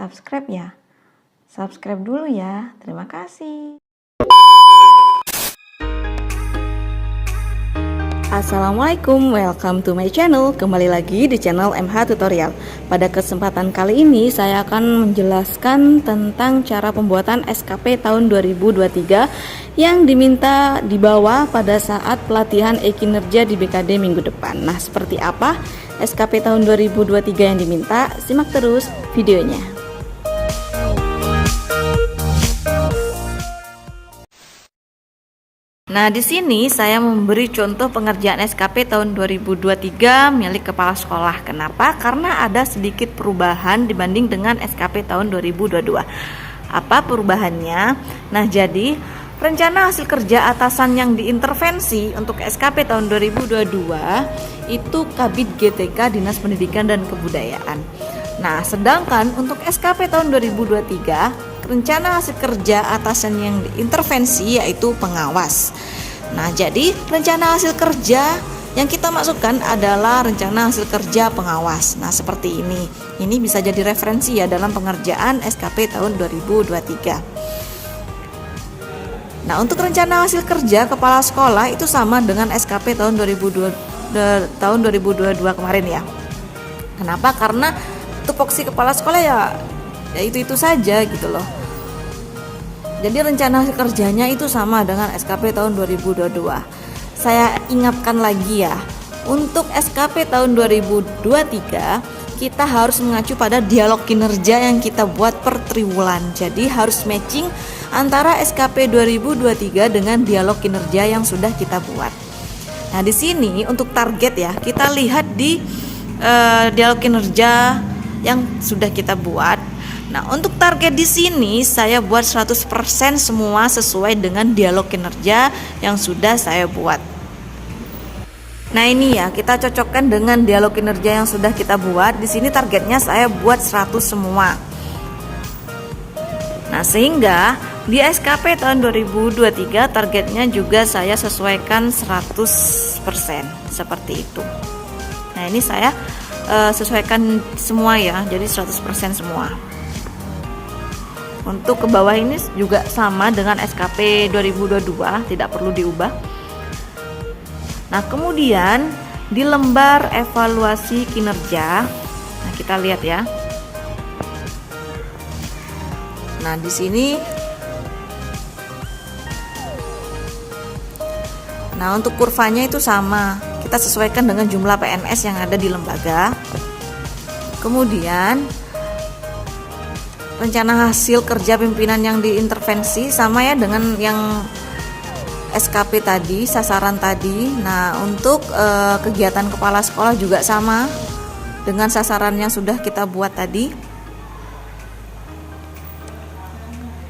subscribe ya? Subscribe dulu ya. Terima kasih. Assalamualaikum, welcome to my channel. Kembali lagi di channel MH Tutorial. Pada kesempatan kali ini saya akan menjelaskan tentang cara pembuatan SKP tahun 2023 yang diminta dibawa pada saat pelatihan e-kinerja di BKD minggu depan. Nah, seperti apa SKP tahun 2023 yang diminta? Simak terus videonya. Nah, di sini saya memberi contoh pengerjaan SKP tahun 2023 milik kepala sekolah. Kenapa? Karena ada sedikit perubahan dibanding dengan SKP tahun 2022. Apa perubahannya? Nah, jadi rencana hasil kerja atasan yang diintervensi untuk SKP tahun 2022 itu Kabid GTK Dinas Pendidikan dan Kebudayaan. Nah, sedangkan untuk SKP tahun 2023 rencana hasil kerja atasan yang diintervensi yaitu pengawas. Nah, jadi rencana hasil kerja yang kita masukkan adalah rencana hasil kerja pengawas. Nah, seperti ini. Ini bisa jadi referensi ya dalam pengerjaan SKP tahun 2023. Nah, untuk rencana hasil kerja kepala sekolah itu sama dengan SKP tahun 2022 kemarin ya. Kenapa? Karena tupoksi kepala sekolah ya itu saja gitu loh. Jadi rencana hasil kerjanya itu sama dengan SKP tahun 2022. Saya ingatkan lagi ya, untuk SKP tahun 2023 kita harus mengacu pada dialog kinerja yang kita buat per triwulan. Jadi harus matching antara SKP 2023 dengan dialog kinerja yang sudah kita buat. Nah, di sini untuk target ya, kita lihat di dialog kinerja yang sudah kita buat. Nah, untuk target di sini saya buat 100% semua sesuai dengan dialog kinerja yang sudah saya buat. Nah, ini ya, kita cocokkan dengan dialog kinerja yang sudah kita buat. Di sini targetnya saya buat 100 semua. Nah, sehingga di SKP tahun 2023 targetnya juga saya sesuaikan 100% seperti itu. Nah, ini saya sesuaikan semua ya, jadi 100% semua. Untuk ke bawah ini juga sama dengan SKP 2022, tidak perlu diubah. Nah, kemudian di lembar evaluasi kinerja, nah kita lihat ya. Nah, di sini, nah untuk kurvanya itu sama, kita sesuaikan dengan jumlah PNS yang ada di lembaga. Kemudian rencana hasil kerja pimpinan yang diintervensi sama ya dengan yang SKP tadi, sasaran tadi. Nah, untuk kegiatan kepala sekolah juga sama dengan sasaran yang sudah kita buat tadi.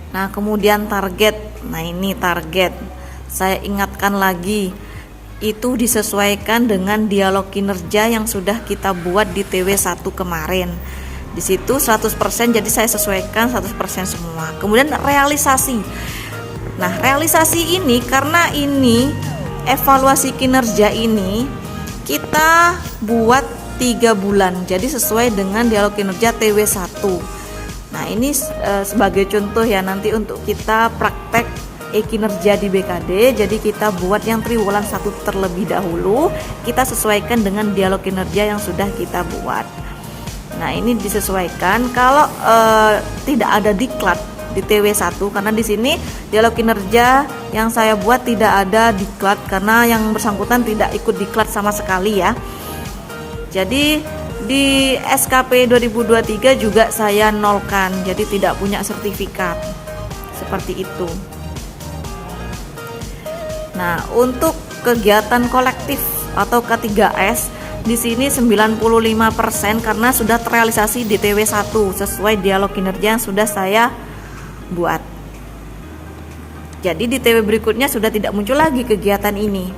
Nah, kemudian target. Nah, ini target. Saya ingatkan lagi, itu disesuaikan dengan dialog kinerja yang sudah kita buat di TW1 kemarin. Di situ 100%, jadi saya sesuaikan 100% semua. Kemudian realisasi. Nah, realisasi ini karena ini evaluasi kinerja ini kita buat 3 bulan. Jadi sesuai dengan dialog kinerja TW1. Nah, ini sebagai contoh ya nanti untuk kita praktek e-kinerja di BKD. Jadi kita buat yang triwulan 1 terlebih dahulu, kita sesuaikan dengan dialog kinerja yang sudah kita buat. Nah, ini disesuaikan kalau tidak ada diklat di TW1 karena di sini dialog kinerja yang saya buat tidak ada diklat karena yang bersangkutan tidak ikut diklat sama sekali ya. Jadi di SKP 2023 juga saya nolkan, jadi tidak punya sertifikat. Seperti itu. Nah, untuk kegiatan kolektif atau K3S di sini 95% karena sudah terrealisasi di TW1 sesuai dialog kinerja yang sudah saya buat. Jadi di TW berikutnya sudah tidak muncul lagi kegiatan ini.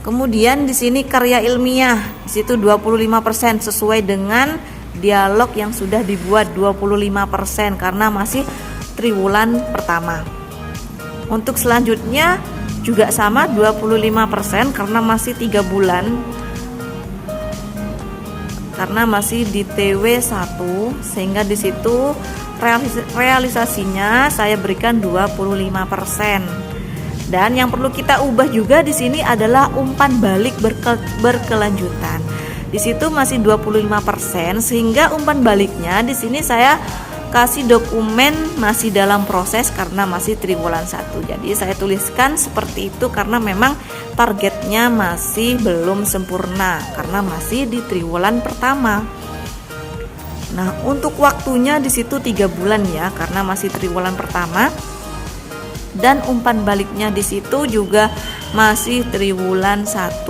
Kemudian di sini karya ilmiah, di situ 25% sesuai dengan dialog yang sudah dibuat 25% karena masih triwulan pertama. Untuk selanjutnya juga sama 25% karena masih 3 bulan karena masih di TW1, sehingga di situ realisasinya saya berikan 25%. Dan yang perlu kita ubah juga di sini adalah umpan balik berkelanjutan. Di situ masih 25%, sehingga umpan baliknya di sini saya kasih dokumen masih dalam proses karena masih triwulan 1. Jadi saya tuliskan seperti itu karena memang targetnya masih belum sempurna karena masih di triwulan pertama. Nah, untuk waktunya di situ 3 bulan ya karena masih triwulan pertama. Dan umpan baliknya di situ juga masih triwulan 1.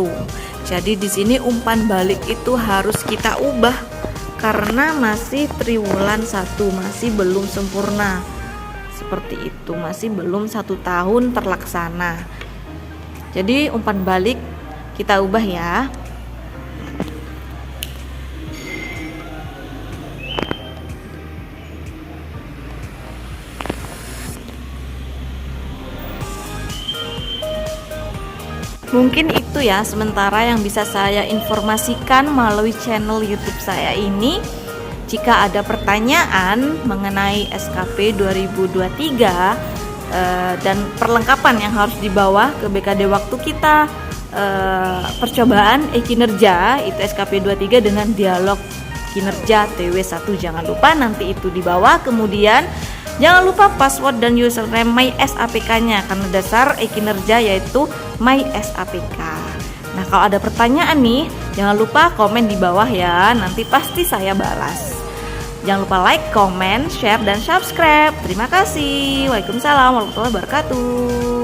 Jadi di sini umpan balik itu harus kita ubah karena masih triwulan 1, masih belum sempurna. Seperti itu, masih belum 1 tahun terlaksana. Jadi umpan balik kita ubah ya. Mungkin itu ya sementara yang bisa saya informasikan melalui channel YouTube saya ini. Jika ada pertanyaan mengenai SKP 2023 dan perlengkapan yang harus dibawa ke BKD waktu kita percobaan kinerja itu SKP 23 dengan dialog kinerja TW1, jangan lupa nanti itu dibawa. Kemudian jangan lupa password dan username MySAPK-nya karena dasar kinerja yaitu MySAPK. Nah, kalau ada pertanyaan nih, jangan lupa komen di bawah ya, nanti pasti saya balas. Jangan lupa like, comment, share, dan subscribe. Terima kasih. Waalaikumsalam warahmatullahi wabarakatuh.